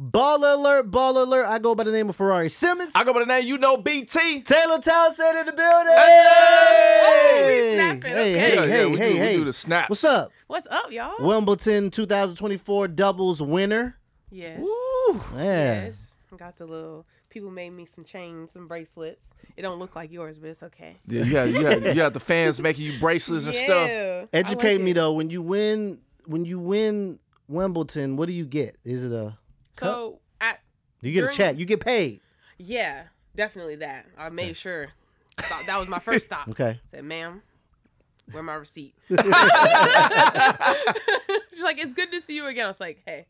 Baller alert, baller alert. I go by the name of Ferrari. Simmons. I go by the name, BT. Taylor Townsend in the building. Hey! Snapping. Hey. We do the snap. What's up? What's up, y'all? Wimbledon 2024 doubles winner. Yes. Woo. Yeah. Yes. Got the little... People made me some chains, some bracelets. It don't look like yours, but it's okay. Yeah, you got the fans making you bracelets and stuff. Educate me though. When you win Wimbledon, what do you get? Is it a so cup? You get a check. You get paid. Yeah, definitely that. I made sure. That was my first stop. Okay. I said, ma'am, where's my receipt? She's like, it's good to see you again. I was like, hey,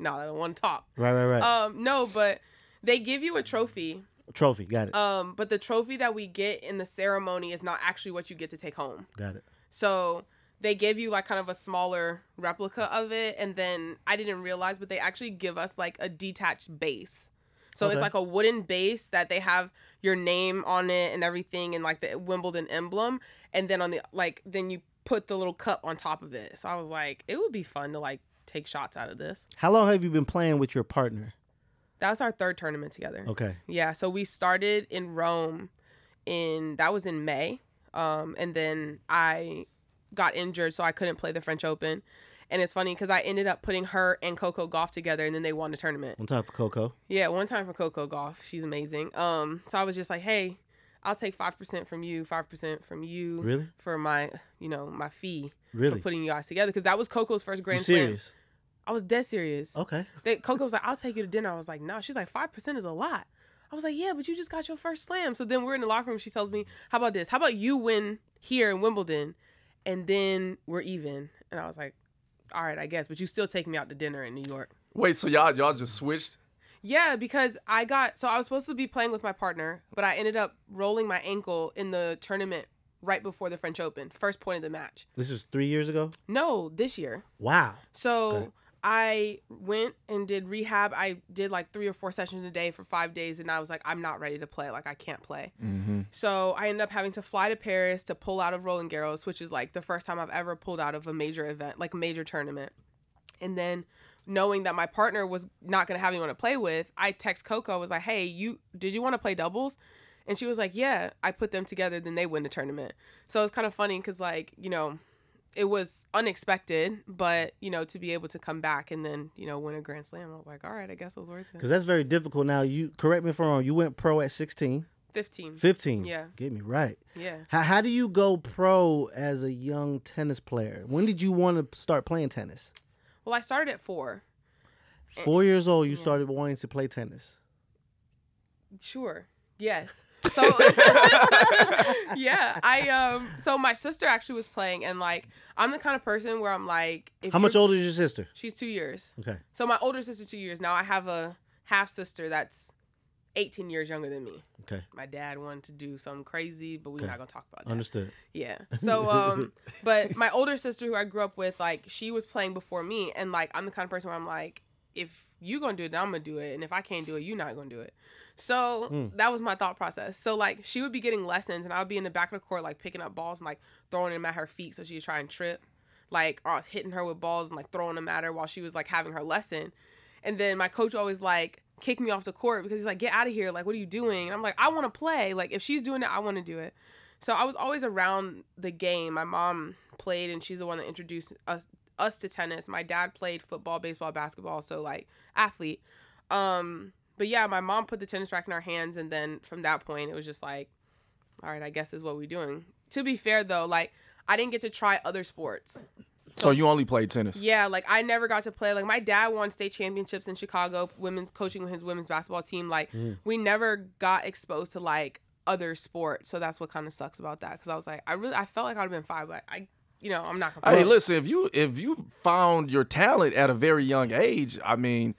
no, I don't want to talk. Right. No, but they give you a trophy. Trophy, got it. But the trophy that we get in the ceremony is not actually what you get to take home. Got it. So they give you like kind of a smaller replica of it, and then I didn't realize, but they actually give us like a detached base. So it's like a wooden base that they have your name on it and everything, and like the Wimbledon emblem, and then on the then you put the little cup on top of it. So I was like, it would be fun to like take shots out of this. How long have you been playing with your partner? That was our third tournament together. Okay. Yeah, so we started in Rome that was in May. And then I got injured, so I couldn't play the French Open. And it's funny because I ended up putting her and Coco Gauff together, and then they won the tournament. One time for Coco. Yeah, one time for Coco Gauff. She's amazing. So I was just like, hey, I'll take 5% from you, 5% from you. Really? For my, my fee. Really? For putting you guys together. Because that was Coco's first Grand You Slam. serious? I was dead serious. Okay. Coco was like, I'll take you to dinner. I was like, no. She's like, 5% is a lot. I was like, yeah, but you just got your first slam. So then we're in the locker room. She tells me, how about this? How about you win here in Wimbledon, and then we're even? And I was like, all right, I guess. But you still take me out to dinner in New York. Wait, so y'all just switched? Yeah, because I was supposed to be playing with my partner, but I ended up rolling my ankle in the tournament right before the French Open. First point of the match. This was 3 years ago? No, this year. Wow. So... Okay. I went and did rehab. I did like 3 or 4 sessions a day for 5 days, and I was like, I'm not ready to play. Like, I can't play. Mm-hmm. So I ended up having to fly to Paris to pull out of Roland Garros, which is like the first time I've ever pulled out of a major event, like a major tournament. And then knowing that my partner was not going to have anyone to play with, I text Coco. I was like, hey, did you want to play doubles? And she was like, yeah. I put them together, then they win the tournament. So it's kind of funny because, like, it was unexpected, but, to be able to come back and then, win a Grand Slam, I was like, all right, I guess it was worth it. Because that's very difficult. Now, you correct me if I'm wrong, you went pro at 16. 15. 15. Yeah. Get me right. Yeah. How do you go pro as a young tennis player? When did you want to start playing tennis? Well, I started at 4. 4 years old, you started wanting to play tennis. Sure. Yes. So yeah, so my sister actually was playing, and like I'm the kind of person where I'm like, how much older is your sister? She's 2 years. Okay. So my older sister 2 years. Now I have a half sister that's 18 years younger than me. Okay. My dad wanted to do something crazy, but we're not gonna talk about that. Understood. Yeah. So but my older sister who I grew up with, like, she was playing before me, and like I'm the kind of person where I'm like, if you gonna do it, then I'm gonna do it, and if I can't do it, you're not gonna do it. So that was my thought process. So like she would be getting lessons, and I would be in the back of the court like picking up balls and like throwing them at her feet so she'd try and trip. Like, or I was hitting her with balls and like throwing them at her while she was like having her lesson. And then my coach always like kicked me off the court because he's like, get out of here. Like, what are you doing? And I'm like, I want to play. Like, if she's doing it, I want to do it. So I was always around the game. My mom played, and she's the one that introduced us to tennis. My dad played football, baseball, basketball, so like athlete. But yeah, my mom put the tennis racket in our hands, and then from that point, it was just like, all right, I guess this is what we're doing. To be fair, though, like, I didn't get to try other sports. So you only played tennis? Yeah, like, I never got to play. Like, my dad won state championships in Chicago, coaching his women's basketball team. Like, we never got exposed to, like, other sports. So that's what kind of sucks about that. Because I was like, I felt like I'd have been 5, but I'm not gonna. Hey, listen, if you found your talent at a very young age, I mean,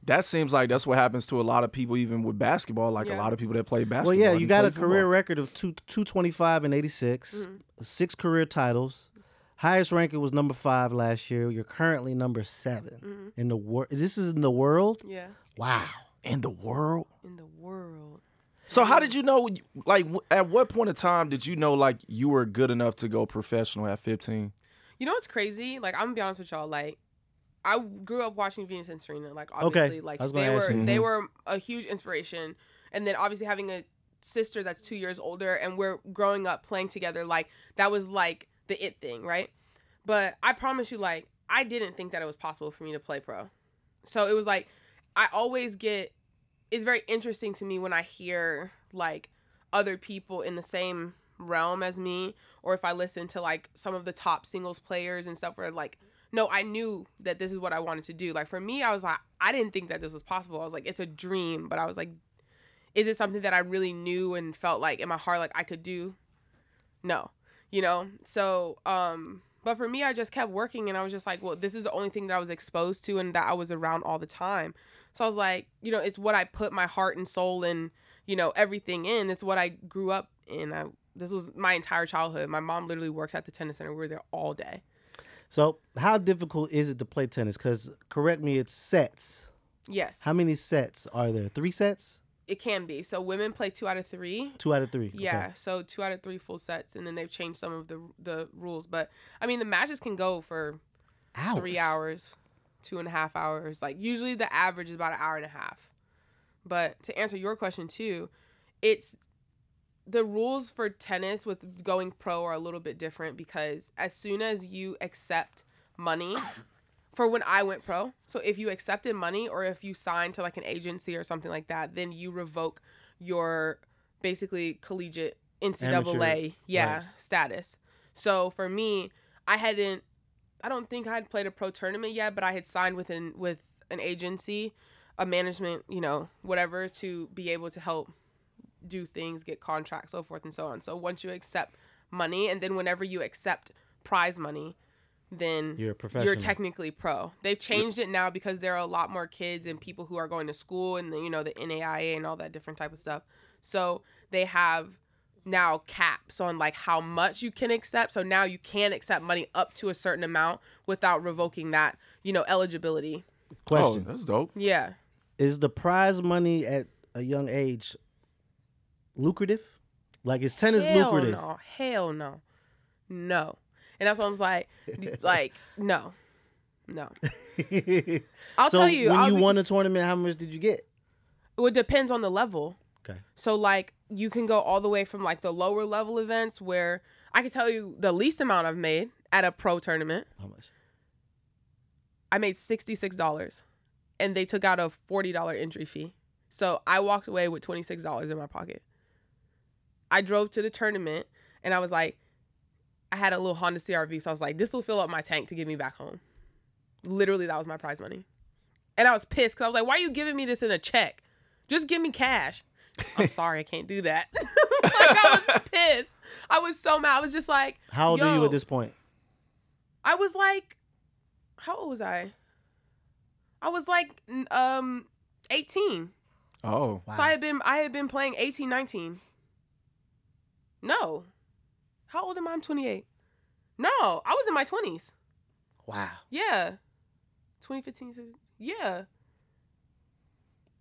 that seems like that's what happens to a lot of people, even with basketball. Like a lot of people that play basketball. Well, yeah, you got a career record of 225 and 86, 6 career titles. Highest ranking was number 5 last year. You're currently number 7 in the world. This is in the world. Yeah. Wow. In the world. In the world. So how did you know? Like, at what point in time did you know like you were good enough to go professional at 15? You know what's crazy? Like, I'm gonna be honest with y'all. Like, I grew up watching Venus and Serena. Like, obviously, like they were a huge inspiration. And then obviously having a sister that's 2 years older, and we're growing up playing together. Like, that was like the it thing, right? But I promise you, like, I didn't think that it was possible for me to play pro. So it was like, I always get, it's very interesting to me when I hear like other people in the same realm as me, or if I listen to like some of the top singles players and stuff where like, no, I knew that this is what I wanted to do. Like, for me, I was like, I didn't think that this was possible. I was like, it's a dream, but I was like, is it something that I really knew and felt like in my heart like I could do? No, you know? So, but for me, I just kept working, and I was just like, well, this is the only thing that I was exposed to and that I was around all the time. So I was like, you know, it's what I put my heart and soul and, you know, everything in. It's what I grew up in. This was my entire childhood. My mom literally works at the tennis center. We were there all day. So how difficult is it to play tennis? Because, correct me, it's sets. Yes. How many sets are there? 3 sets? It can be. So women play 2 out of 3. 2 out of 3. Yeah. Okay. So 2 out of 3 full sets, and then they've changed some of the rules. But I mean, the matches can go for Hours. 3 hours, 2.5 hours. Like, usually the average is about an hour and a half. But to answer your question too, it's the rules for tennis with going pro are a little bit different, because as soon as you accept money for when I went pro, so if you accepted money or if you signed to like an agency or something like that, then you revoke your basically collegiate NCAA status. So for me, I don't think I had played a pro tournament yet, but I had signed with an agency, a management, you know, whatever, to be able to help do things, get contracts, so forth and so on. So once you accept money, and then whenever you accept prize money, then you're technically pro. They've changed it now because there are a lot more kids and people who are going to school, and the, you know, the NAIA and all that different type of stuff. So they have now caps on like how much you can accept. So now you can accept money up to a certain amount without revoking that, you know, eligibility. Question. Oh, that's dope. Yeah. Is the prize money at a young age lucrative? Like, is tennis lucrative? Hell no. No. And that's what I was like, no. I'll tell you. When you won a tournament, how much did you get? Well, it depends on the level. Okay. So, like, you can go all the way from, like, the lower level events where I can tell you the least amount I've made at a pro tournament. How much? I made $66, and they took out a $40 entry fee. So I walked away with $26 in my pocket. I drove to the tournament, and I was like, I had a little Honda CR-V, so I was like, this will fill up my tank to get me back home. Literally, that was my prize money. And I was pissed because I was like, why are you giving me this in a check? Just give me cash. I'm sorry, I can't do that. Like, I was pissed. I was so mad. I was just like, how old are you at this point? I was like, how old was I? I was like 18. Oh. Wow. So I had been playing 18, 19. No. How old am I? I'm 28. No, I was in my 20s. Wow. Yeah. 2015. Yeah.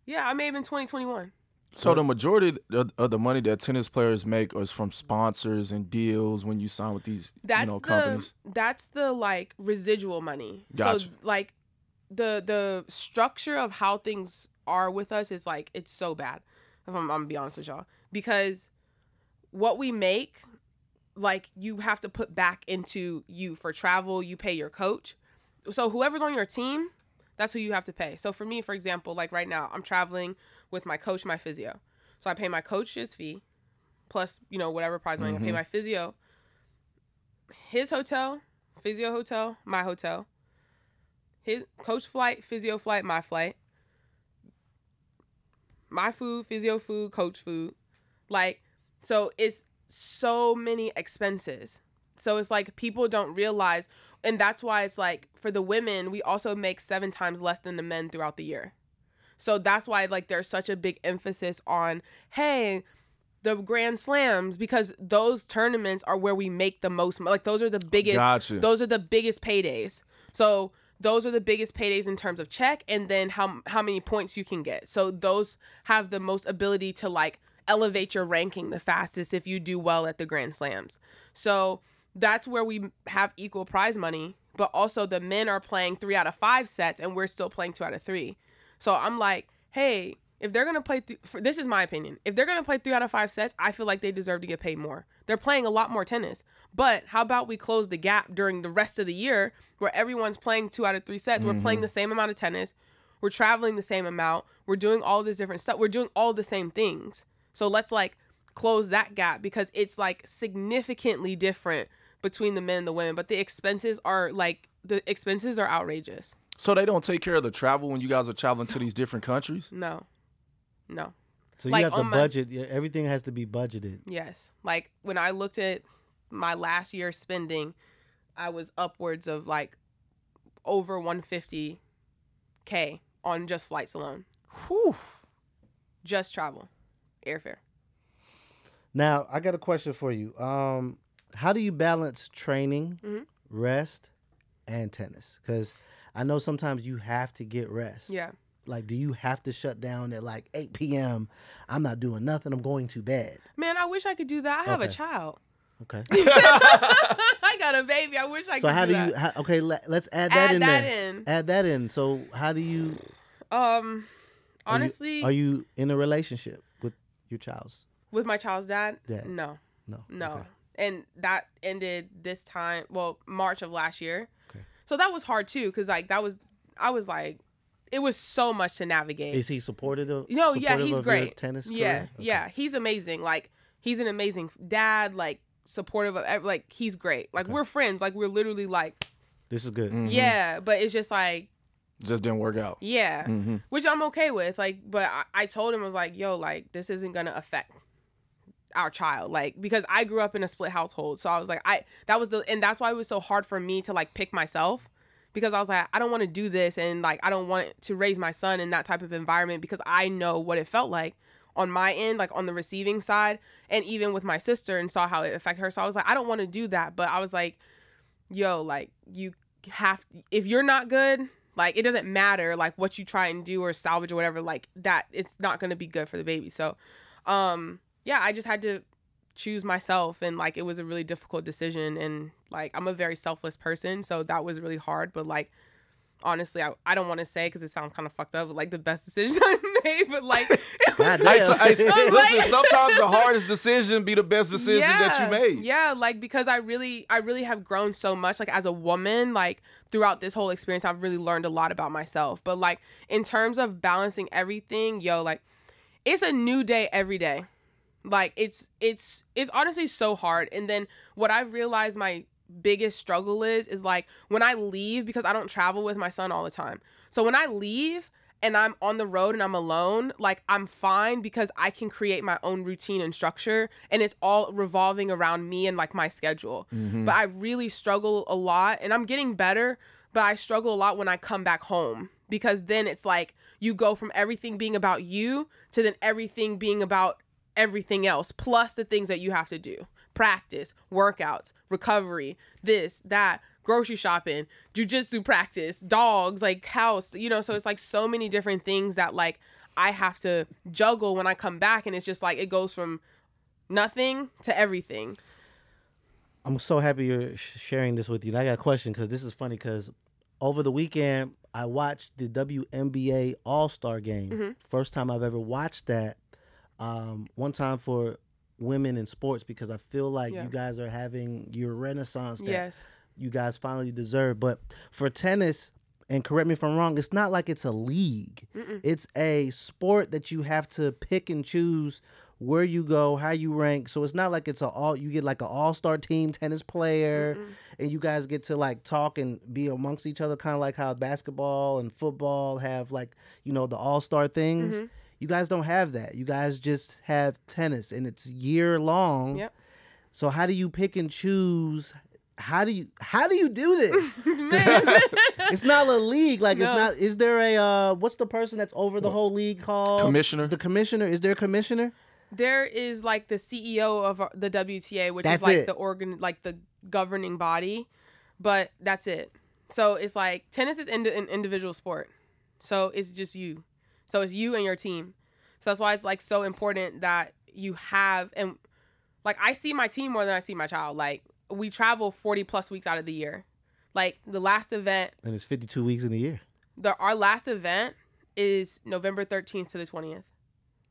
Yeah, I may have been 2021. So the majority of the money that tennis players make is from sponsors and deals when you sign with these companies? That's the, like, residual money. Gotcha. So, like, the structure of how things are with us is, like, it's so bad. If I'm going to be honest with y'all. Because what we make, like, you have to put back into you for travel. You pay your coach. So whoever's on your team, that's who you have to pay. So for me, for example, like right now, I'm traveling with my coach, my physio. So I pay my coach his fee, plus, you know, whatever prize money. I pay my physio, his hotel, physio hotel, my hotel, his coach flight, physio flight, my flight, my food, physio food, coach food. Like, so it's so many expenses. So it's like people don't realize, and that's why it's like for the women, we also make 7 times less than the men throughout the year. So that's why, like, there's such a big emphasis on, hey, the Grand Slams, because those tournaments are where we make the most. Like, those are the biggest. Gotcha. Those are the biggest paydays. So those are the biggest paydays in terms of check, and then how many points you can get. So those have the most ability to, like, elevate your ranking the fastest if you do well at the Grand Slams. So that's where we have equal prize money. but also the men are playing 3 out of 5 sets and we're still playing 2 out of 3. So I'm like, hey, if they're going to play, this is my opinion. If they're going to play 3 out of 5 sets, I feel like they deserve to get paid more. They're playing a lot more tennis. But how about we close the gap during the rest of the year where everyone's playing 2 out of 3 sets. We're playing the same amount of tennis. We're traveling the same amount. We're doing all this different stuff. We're doing all the same things. So let's like close that gap because it's like significantly different between the men and the women. But the expenses are outrageous. So they don't take care of the travel when you guys are traveling to these different countries? No. So you have to budget. Everything has to be budgeted. Yes. Like when I looked at my last year's spending, I was upwards of like over $150K on just flights alone. Whew. Just travel, airfare. Now, I got a question for you. How do you balance training, rest, and tennis? Because I know sometimes you have to get rest. Yeah. Like, do you have to shut down at like 8 p.m.? I'm not doing nothing. I'm going to bed. Man, I wish I could do that. I have a child. Okay. I got a baby. I wish I could do that. So how do you? Okay, let's add that in there. Add that in. So how do you? Honestly, are you in a relationship with your child's? With my child's dad? No. Okay. And that ended this time. Well, March of last year. Okay. So that was hard too, because like I was like, it was so much to navigate. Is he supportive of? No, yeah, he's great. Your tennis career? Yeah, Okay. yeah, he's amazing. Like he's an amazing dad. Like supportive of like he's great. Like we're friends. Like we're literally like. This is good. Mm-hmm. Yeah, but it's just like. Just didn't work out. Yeah, which I'm okay with. Like, but I told him, I was like, yo, like this isn't gonna affect our child, like, because I grew up in a split household, so I was like, and that's why it was so hard for me to like pick myself, because I was like, I don't want to do this, and like I don't want to raise my son in that type of environment, because I know what it felt like on my end, like on the receiving side, and even with my sister, and saw how it affected her. So I was like, I don't want to do that, but I was like, yo, like you have, if you're not good, like it doesn't matter like what you try and do or salvage or whatever, like that, it's not going to be good for the baby. So yeah, I just had to choose myself, and like it was a really difficult decision, and like I'm a very selfless person, so that was really hard. But like honestly, I don't want to say because it sounds kind of fucked up, but like the best decision I made, but like listen, sometimes the hardest decision be the best decision that you made. Yeah, like because I really have grown so much, like as a woman, like throughout this whole experience, I've really learned a lot about myself. But like in terms of balancing everything, yo, like it's a new day every day. Like it's honestly so hard. And then what I realized my biggest struggle is like when I leave, because I don't travel with my son all the time. So when I leave and I'm on the road and I'm alone, like I'm fine because I can create my own routine and structure, and it's all revolving around me and like my schedule. But I really struggle a lot, and I'm getting better, but I struggle a lot when I come back home, because then it's like you go from everything being about you to then everything being about everything else, plus the things that you have to do: practice, workouts, recovery, this, that, grocery shopping, jujitsu practice, dogs, like house, you know. So it's like so many different things that like I have to juggle when I come back, and it's just like it goes from nothing to everything. I'm so happy you're sharing this with you. And I got a question, because this is funny, because over the weekend I watched the WNBA All-Star game. First time I've ever watched that. One time for women in sports, because I feel like you guys are having your renaissance that you guys finally deserve. But for tennis, and correct me if I'm wrong, it's not like it's a league. It's a sport that you have to pick and choose where you go, how you rank. So it's not like it's you get like an all-star team tennis player, and you guys get to like talk and be amongst each other, kind of like how basketball and football have like, you know, the all-star things. You guys don't have that. You guys just have tennis, and it's year long. Yep. So how do you pick and choose? How do you do this? It's not a league. Like it's not. Is there a what's the person that's over the whole league called? Commissioner. The commissioner. Is there a commissioner? There is like the CEO of the WTA, which is like the the governing body, but that's it. So it's like tennis is an individual sport, so it's just you. So it's you and your team. So that's why it's like so important that you have, and like I see my team more than I see my child. Like we travel 40 plus weeks out of the year. Like the last event, and it's 52 weeks in a year. Our last event is November 13th to the 20th.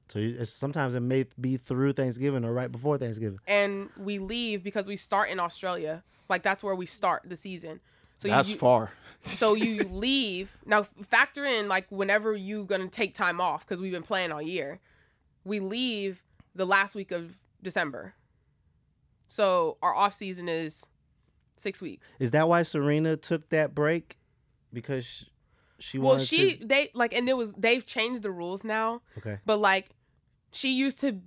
So sometimes it may be through Thanksgiving or right before Thanksgiving. And we leave because we start in Australia. Like that's where we start the season. So that's far. So you leave. Now factor in like whenever you going to take time off because we've been playing all year. We leave the last week of December. So our off season is 6 weeks. Is that why Serena took that break? Because she wanted to... they've changed the rules now. Okay. But like she used to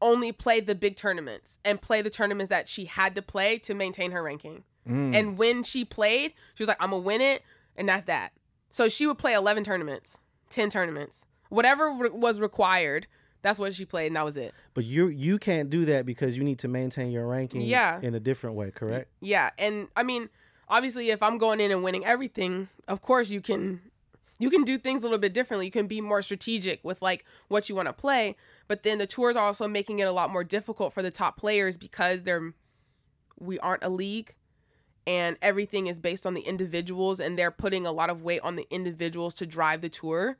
only play the big tournaments and play the tournaments that she had to play to maintain her ranking. And when she played, she was like, I'm going to win it. And that's that. So she would play 11 tournaments, 10 tournaments, whatever was required. That's what she played. And that was it. But you can't do that because you need to maintain your ranking in a different way, correct? Yeah. And I mean, obviously if I'm going in and winning everything, of course you can do things a little bit differently. You can be more strategic with like what you want to play. But then the tours are also making it a lot more difficult for the top players because we aren't a league. And everything is based on the individuals, and they're putting a lot of weight on the individuals to drive the tour.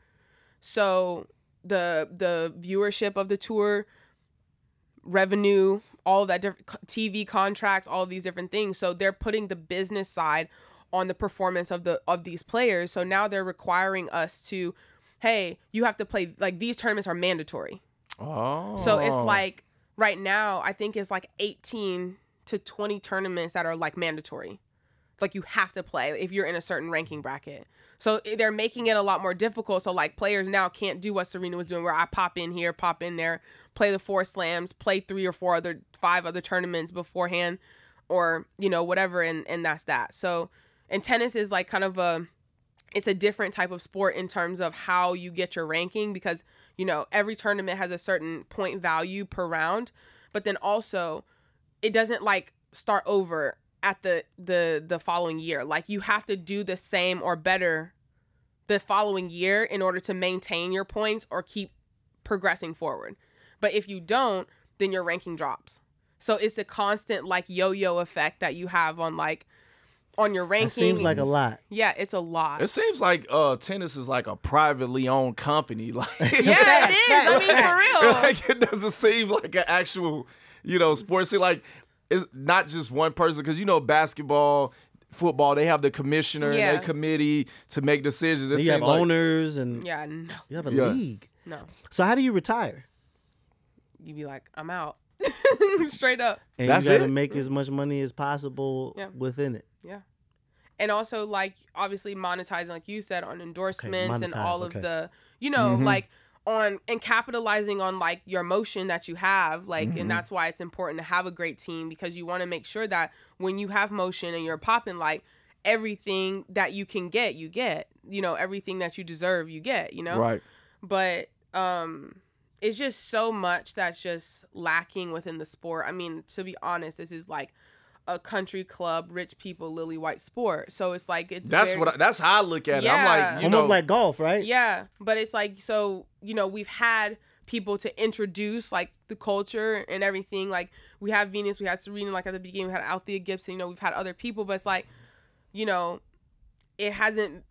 So the viewership of the tour, revenue, all of that different TV contracts, all of these different things. So they're putting the business side on the performance of these players. So now they're requiring us to, hey, you have to play, like these tournaments are mandatory. Oh. So it's like right now, I think it's like 18 to 20 tournaments that are like mandatory. Like you have to play if you're in a certain ranking bracket. So they're making it a lot more difficult. So like players now can't do what Serena was doing where I pop in here, pop in there, play the 4 slams, play 3 or 5 other tournaments beforehand or, you know, whatever. And that's that. So, and tennis is like kind of it's a different type of sport in terms of how you get your ranking because, you know, every tournament has a certain point value per round, but then also it doesn't like start over at the following year. Like you have to do the same or better the following year in order to maintain your points or keep progressing forward. But if you don't, then your ranking drops. So it's a constant like yo-yo effect that you have on like on your ranking. It seems like a lot. Yeah, it's a lot. It seems like tennis is like a privately owned company. Like yeah, it is. I mean, for real. Like it doesn't seem like an actual, you know, sport. See, like it's not just one person because you know basketball, football, they have the commissioner and their committee to make decisions. You have owners and no. You have a league. No. So how do you retire? You be like, I'm out. Straight up. And that's you gotta it? make as much money as possible within it. Yeah. And also like obviously monetizing, like you said, on endorsements and all of the, you know, like on and capitalizing on like your motion that you have, like, and that's why it's important to have a great team because you want to make sure that when you have motion and you're popping, like everything that you can get, you get, you know, everything that you deserve, you get, you know? Right. But, it's just so much that's just lacking within the sport. I mean, to be honest, this is like a country club, rich people, lily white sport. So it's like that's how I look at it. I'm like, you almost know, like golf, right? Yeah, but it's like so you know we've had people to introduce like the culture and everything. Like we have Venus, we had Serena. Like at the beginning, we had Althea Gibson. You know, we've had other people, but it's like, you know, it hasn't.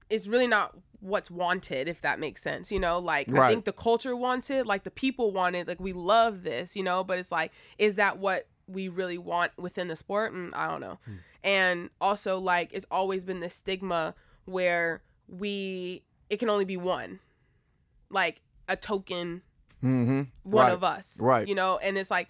It's really not what's wanted, if that makes sense, you know, like I think the culture wants it, like the people want it, like we love this, you know, but it's like, is that what we really want within the sport? I don't know. And also like it's always been this stigma where it can only be one, like a token one of us, right? You know, and it's like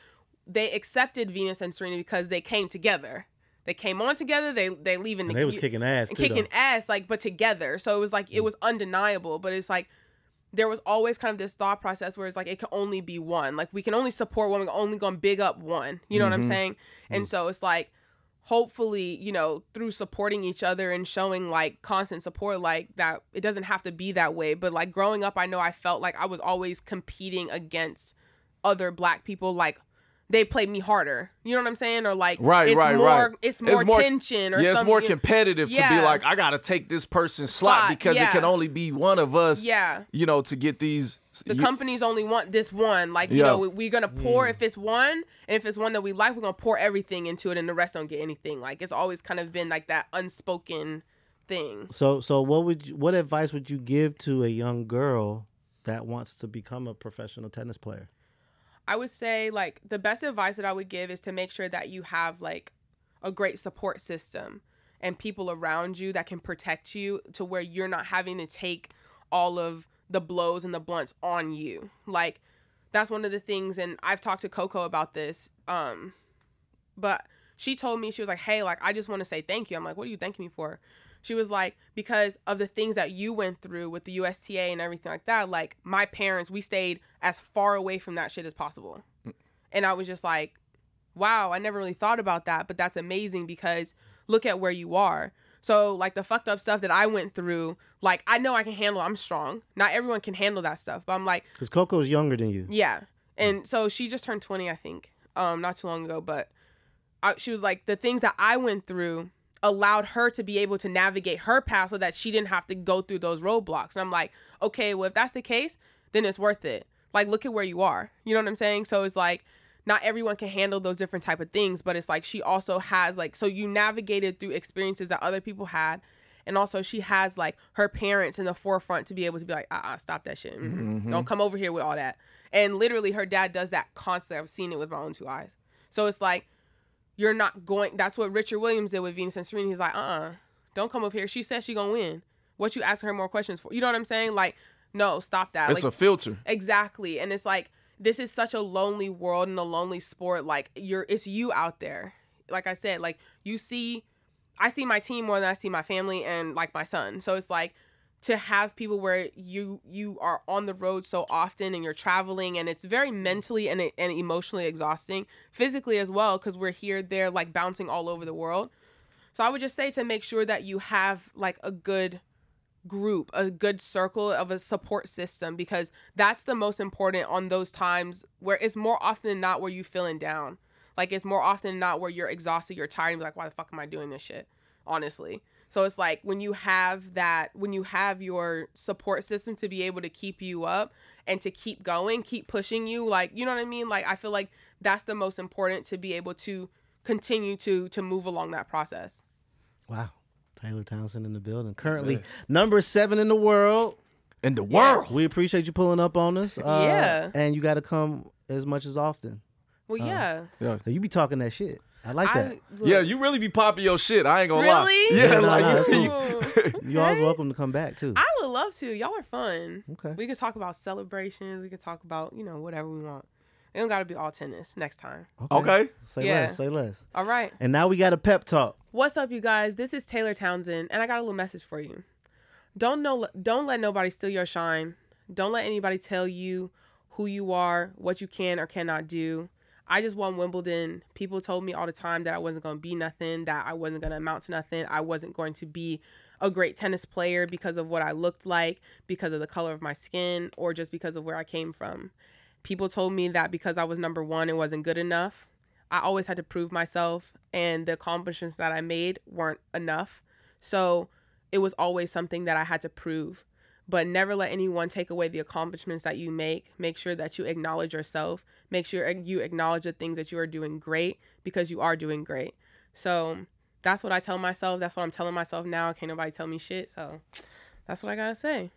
they accepted Venus and Serena because they came together. They came on together. They leave in the. They was kicking ass too, kicking ass, like, but together. So it was like it was undeniable. But it's like there was always kind of this thought process where it's like it can only be one. Like we can only support one. We're only gonna big up one. You know what I'm saying? And so it's like hopefully, you know, through supporting each other and showing like constant support, like that it doesn't have to be that way. But like growing up, I know I felt like I was always competing against other Black people, like they played me harder. You know what I'm saying? Or like, right. It's more tension, or it's more competitive to be like, I gotta take this person's slot because it can only be one of us. Yeah. You know, to get these. The companies only want this one. Like, you know, we're gonna pour if it's one, and if it's one that we like, we're gonna pour everything into it, and the rest don't get anything. Like, it's always kind of been like that unspoken thing. So what advice would you give to a young girl that wants to become a professional tennis player? I would say, like, the best advice that I would give is to make sure that you have, like, a great support system and people around you that can protect you to where you're not having to take all of the blows and the blunts on you. Like, that's one of the things, and I've talked to Coco about this, but she told me, she was like, hey, like, I just want to say thank you. I'm like, what are you thanking me for? She was like, because of the things that you went through with the USTA and everything like that, like, my parents, we stayed as far away from that shit as possible. And I was just like, wow, I never really thought about that, but that's amazing because look at where you are. So, like, the fucked up stuff that I went through, like, I know I can handle, I'm strong. Not everyone can handle that stuff, but I'm like... Because Coco's younger than you. Yeah. And so she just turned 20, I think, not too long ago, but she was like, the things that I went through allowed her to be able to navigate her path so that she didn't have to go through those roadblocks. And I'm like, okay, well, if that's the case, then it's worth it. Like, look at where you are. You know what I'm saying? So it's like, not everyone can handle those different type of things, but it's like she also has, like, so you navigated through experiences that other people had. And also she has, like, her parents in the forefront to be able to be like, stop that shit. Don't come over here with all that. And literally her dad does that constantly. I've seen it with my own two eyes. So it's like, you're not going, that's what Richard Williams did with Venus and Serena. He's like, don't come over here. She said she gonna win. What you asking her more questions for? You know what I'm saying? Like, no, stop that. It's like, a filter. Exactly. And it's like, this is such a lonely world and a lonely sport. Like, it's you out there. Like I said, like, I see my team more than I see my family and, like, my son. So it's like, to have people where you are on the road so often and you're traveling, and it's very mentally and emotionally exhausting, physically as well, because we're here, there, like, bouncing all over the world. So I would just say to make sure that you have, like, a good group, a good circle of a support system, because that's the most important on those times where it's more often than not where you feeling down. Like, it's more often than not where you're exhausted, you're tired, and be like, why the fuck am I doing this shit? Honestly. So it's like, when you have your support system to be able to keep you up and to keep going, keep pushing you, like, you know what I mean? Like, I feel like that's the most important to be able to continue to move along that process. Wow. Taylor Townsend in the building. Currently number 7 in the world. In the world. We appreciate you pulling up on us. Yeah. And you got to come as much as often. Well, yeah. You be talking that shit. I like that. Yeah, you really be popping your shit. I ain't gonna lie. Really? Yeah, You're always welcome to come back too. I would love to. Y'all are fun. Okay. We could talk about celebrations. We could talk about, whatever we want. It don't gotta be all tennis next time. Okay. Say less. All right. And now we got a pep talk. What's up, you guys? This is Taylor Townsend, and I got a little message for you. Don't let nobody steal your shine. Don't let anybody tell you who you are, what you can or cannot do. I just won Wimbledon. People told me all the time that I wasn't going to be nothing, that I wasn't going to amount to nothing. I wasn't going to be a great tennis player because of what I looked like, because of the color of my skin, or just because of where I came from. People told me that because I was number 1, it wasn't good enough. I always had to prove myself, and the accomplishments that I made weren't enough. So it was always something that I had to prove. But never let anyone take away the accomplishments that you make. Make sure that you acknowledge yourself. Make sure you acknowledge the things that you are doing great, because you are doing great. So that's what I tell myself. That's what I'm telling myself now. Can't nobody tell me shit. So that's what I gotta say.